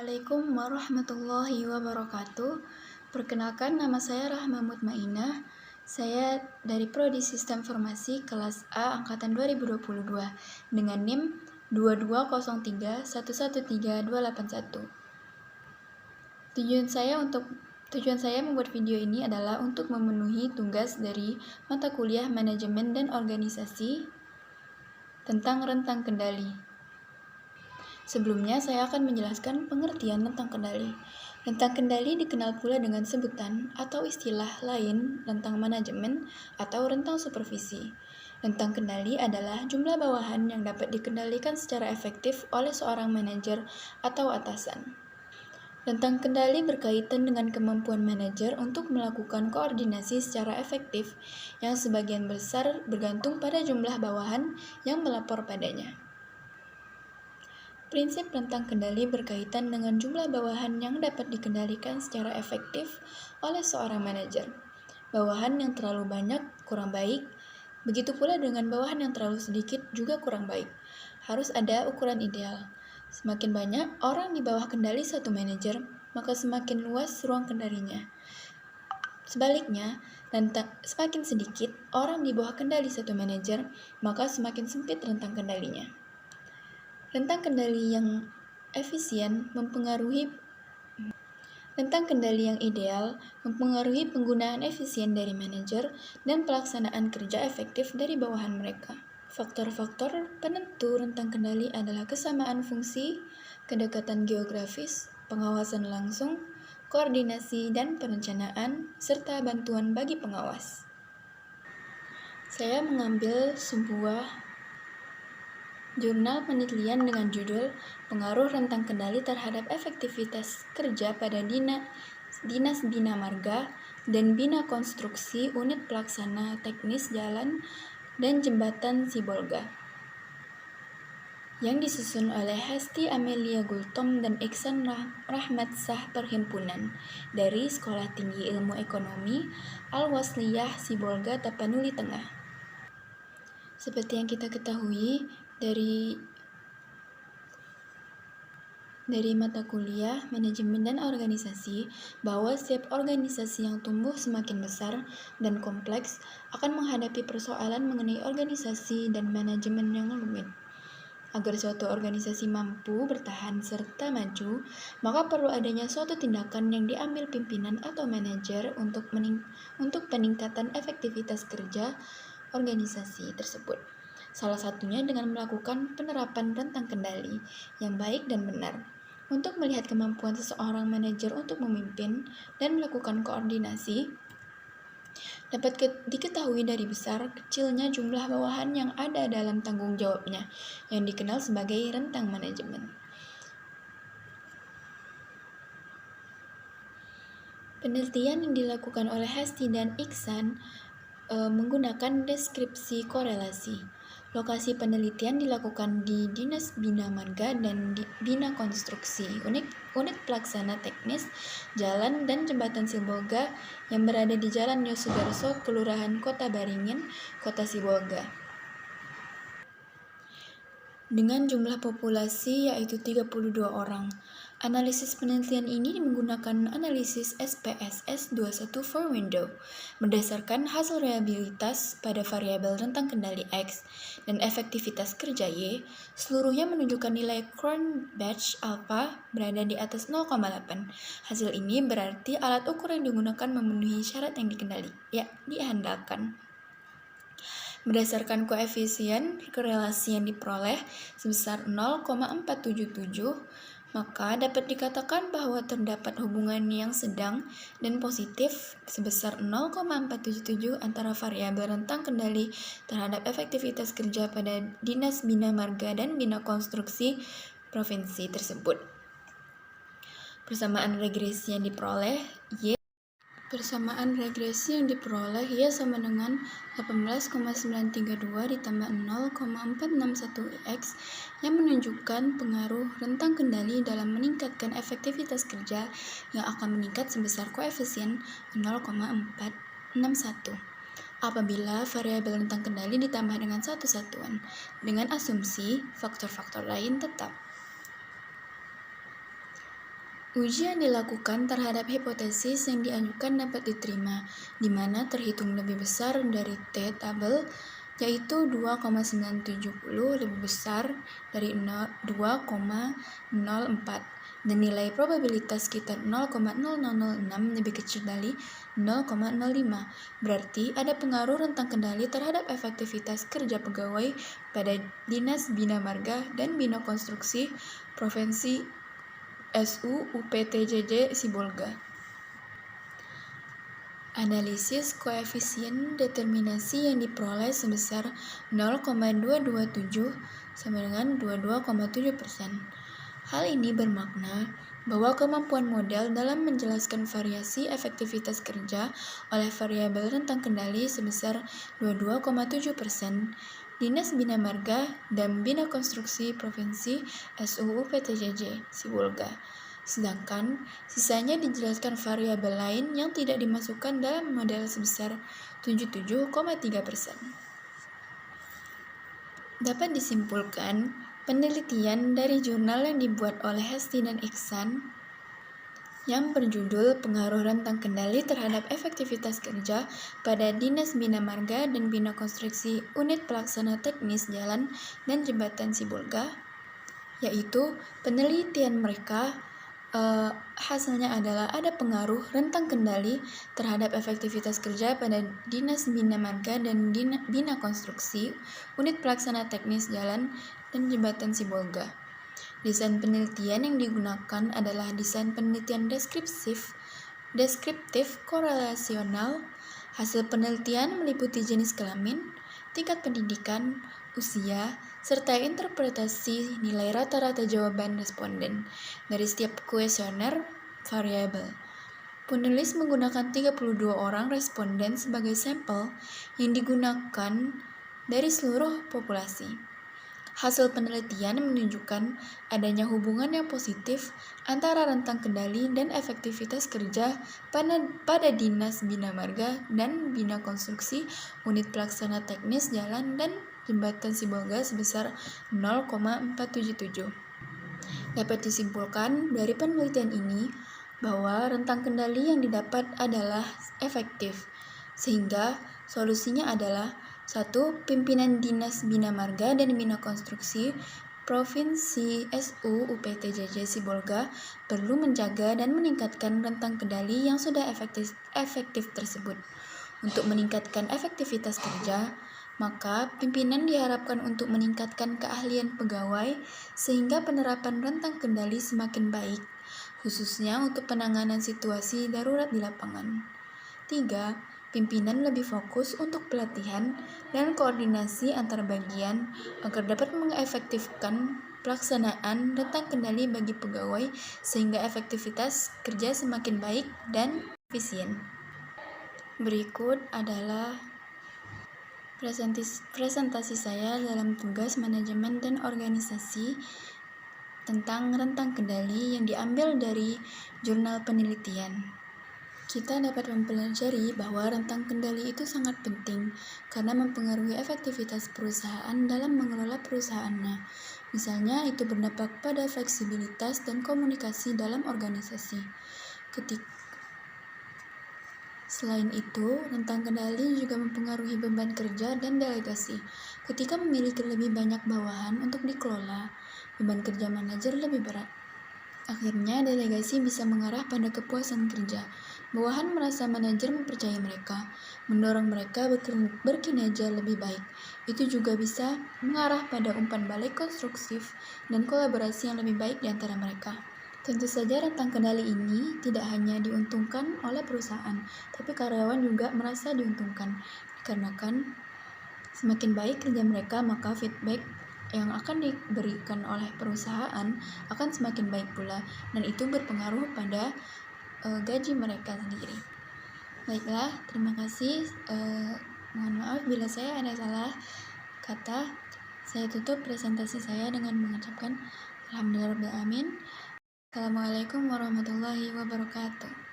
Assalamualaikum warahmatullahi wabarakatuh. Perkenalkan, nama saya Rahma Mutmainah. Saya dari Prodi Sistem Informasi kelas A angkatan 2022 dengan NIM 2203113281. Tujuan saya membuat video ini adalah untuk memenuhi tugas dari mata kuliah Manajemen dan Organisasi tentang rentang kendali. Sebelumnya, saya akan menjelaskan pengertian rentang kendali. Rentang kendali dikenal pula dengan sebutan atau istilah lain rentang manajemen atau rentang supervisi. Rentang kendali adalah jumlah bawahan yang dapat dikendalikan secara efektif oleh seorang manajer atau atasan. Rentang kendali berkaitan dengan kemampuan manajer untuk melakukan koordinasi secara efektif yang sebagian besar bergantung pada jumlah bawahan yang melapor padanya. Prinsip rentang kendali berkaitan dengan jumlah bawahan yang dapat dikendalikan secara efektif oleh seorang manajer. Bawahan yang terlalu banyak kurang baik, begitu pula dengan bawahan yang terlalu sedikit juga kurang baik. Harus ada ukuran ideal. Semakin banyak orang di bawah kendali satu manajer, maka semakin luas ruang kendalinya. Sebaliknya, semakin sedikit orang di bawah kendali satu manajer, maka semakin sempit rentang kendalinya. Rentang kendali yang ideal mempengaruhi penggunaan efisien dari manajer dan pelaksanaan kerja efektif dari bawahan mereka. Faktor-faktor penentu rentang kendali adalah kesamaan fungsi, kedekatan geografis, pengawasan langsung, koordinasi dan perencanaan, serta bantuan bagi pengawas. Saya mengambil sebuah jurnal penelitian dengan judul Pengaruh Rentang Kendali Terhadap Efektivitas Kerja pada Dinas Bina Marga dan Bina Konstruksi Unit Pelaksana Teknis Jalan dan Jembatan Sibolga, yang disusun oleh Hesti Amelia Gultom dan Iksan Rahmat Sah Perhimpunan dari Sekolah Tinggi Ilmu Ekonomi Al-Wasliyah Sibolga, Tapanuli Tengah. Seperti yang kita ketahui dari mata kuliah Manajemen dan Organisasi, bahwa setiap organisasi yang tumbuh semakin besar dan kompleks akan menghadapi persoalan mengenai organisasi dan manajemen yang rumit. Agar suatu organisasi mampu bertahan serta maju, maka perlu adanya suatu tindakan yang diambil pimpinan atau manajer untuk peningkatan efektivitas kerja organisasi tersebut. Salah satunya dengan melakukan penerapan rentang kendali yang baik dan benar untuk melihat kemampuan seseorang manajer untuk memimpin dan melakukan koordinasi. Dapat diketahui dari besar kecilnya jumlah bawahan yang ada dalam tanggung jawabnya, yang dikenal sebagai rentang manajemen. Penelitian yang dilakukan oleh Hesti dan Iksan menggunakan deskripsi korelasi. Lokasi penelitian dilakukan di Dinas Bina Marga dan Bina Konstruksi Unit Pelaksana Teknis Jalan dan Jembatan Sibolga yang berada di Jalan Yosudarso, Kelurahan Kota Baringin, Kota Sibolga. Dengan jumlah populasi yaitu 32 orang. Analisis penelitian ini menggunakan analisis SPSS 21 for window, berdasarkan hasil reliabilitas pada variabel rentang kendali X dan efektivitas kerja Y, seluruhnya menunjukkan nilai Cronbach alpha berada di atas 0,8. Hasil ini berarti alat ukur yang digunakan memenuhi syarat yang diandalkan. Berdasarkan koefisien korelasi yang diperoleh sebesar 0,477, maka dapat dikatakan bahwa terdapat hubungan yang sedang dan positif sebesar 0,477 antara variabel rentang kendali terhadap efektivitas kerja pada Dinas Bina Marga dan Bina Konstruksi provinsi tersebut. Persamaan regresi yang diperoleh Y sama dengan 18,932 ditambah 0,461 X yang menunjukkan pengaruh rentang kendali dalam meningkatkan efektivitas kerja yang akan meningkat sebesar koefisien 0,461 apabila variabel rentang kendali ditambah dengan satu satuan dengan asumsi faktor-faktor lain tetap. Uji yang dilakukan terhadap hipotesis yang diajukan dapat diterima, di mana terhitung lebih besar dari T tabel, yaitu 2,970 lebih besar dari 2,04, dan nilai probabilitas sekitar 0,0006 lebih kecil dari 0,05. Berarti ada pengaruh rentang kendali terhadap efektivitas kerja pegawai pada Dinas Bina Marga dan Bina Konstruksi Provinsi SU UPTJJ Sibolga. Analisis koefisien determinasi yang diperoleh sebesar 0,227 sama dengan 22,7%. Hal ini bermakna bahwa kemampuan model dalam menjelaskan variasi efektivitas kerja oleh variabel rentang kendali sebesar 22,7%. Dinas Bina Marga dan Bina Konstruksi Provinsi SUU PTJJ Sibolga. Sedangkan sisanya dijelaskan variabel lain yang tidak dimasukkan dalam model sebesar 77,3%. Dapat disimpulkan, penelitian dari jurnal yang dibuat oleh Hesti dan Iksan yang berjudul Pengaruh Rentang Kendali Terhadap Efektivitas Kerja pada Dinas Bina Marga dan Bina Konstruksi Unit Pelaksana Teknis Jalan dan Jembatan Sibolga, yaitu penelitian mereka hasilnya adalah ada pengaruh rentang kendali terhadap efektivitas kerja pada Dinas Bina Marga dan Bina Konstruksi Unit Pelaksana Teknis Jalan dan Jembatan Sibolga. Desain penelitian yang digunakan adalah desain penelitian deskriptif korelasional. Hasil penelitian meliputi jenis kelamin, tingkat pendidikan, usia, serta interpretasi nilai rata-rata jawaban responden dari setiap kuesioner variabel. Penulis menggunakan 32 orang responden sebagai sampel yang digunakan dari seluruh populasi. Hasil penelitian menunjukkan adanya hubungan yang positif antara rentang kendali dan efektivitas kerja pada Dinas Bina Marga dan Bina Konstruksi Unit Pelaksana Teknis Jalan dan Jembatan Sibolga sebesar 0,477. Dapat disimpulkan dari penelitian ini bahwa rentang kendali yang didapat adalah efektif, sehingga solusinya adalah 1. Pimpinan Dinas Bina Marga dan Bina Konstruksi Provinsi SU UPTJJ Sibolga perlu menjaga dan meningkatkan rentang kendali yang sudah efektif tersebut. Untuk meningkatkan efektivitas kerja, maka pimpinan diharapkan untuk meningkatkan keahlian pegawai sehingga penerapan rentang kendali semakin baik, khususnya untuk penanganan situasi darurat di lapangan. 3. Pimpinan lebih fokus untuk pelatihan dan koordinasi antar bagian agar dapat mengefektifkan pelaksanaan rentang kendali bagi pegawai sehingga efektivitas kerja semakin baik dan efisien. Berikut adalah presentasi saya dalam tugas manajemen dan organisasi tentang rentang kendali yang diambil dari jurnal penelitian. Kita dapat mempelajari bahwa rentang kendali itu sangat penting karena mempengaruhi efektivitas perusahaan dalam mengelola perusahaannya. Misalnya, itu berdampak pada fleksibilitas dan komunikasi dalam organisasi. Selain itu, rentang kendali juga mempengaruhi beban kerja dan delegasi. Ketika memiliki lebih banyak bawahan untuk dikelola, beban kerja manajer lebih berat. Akhirnya, delegasi bisa mengarah pada kepuasan kerja. Bawahan merasa manajer mempercayai mereka, mendorong mereka berkinerja lebih baik. Itu juga bisa mengarah pada umpan balik konstruktif dan kolaborasi yang lebih baik di antara mereka. Tentu saja rentang kendali ini tidak hanya diuntungkan oleh perusahaan, tapi karyawan juga merasa diuntungkan. Dikarenakan semakin baik kerja mereka, maka feedback yang akan diberikan oleh perusahaan akan semakin baik pula, dan itu berpengaruh pada gaji mereka sendiri. Baiklah, terima kasih. Mohon maaf bila saya ada salah kata. Saya tutup presentasi saya dengan mengucapkan Alhamdulillahirabbil alamin. Assalamualaikum warahmatullahi wabarakatuh.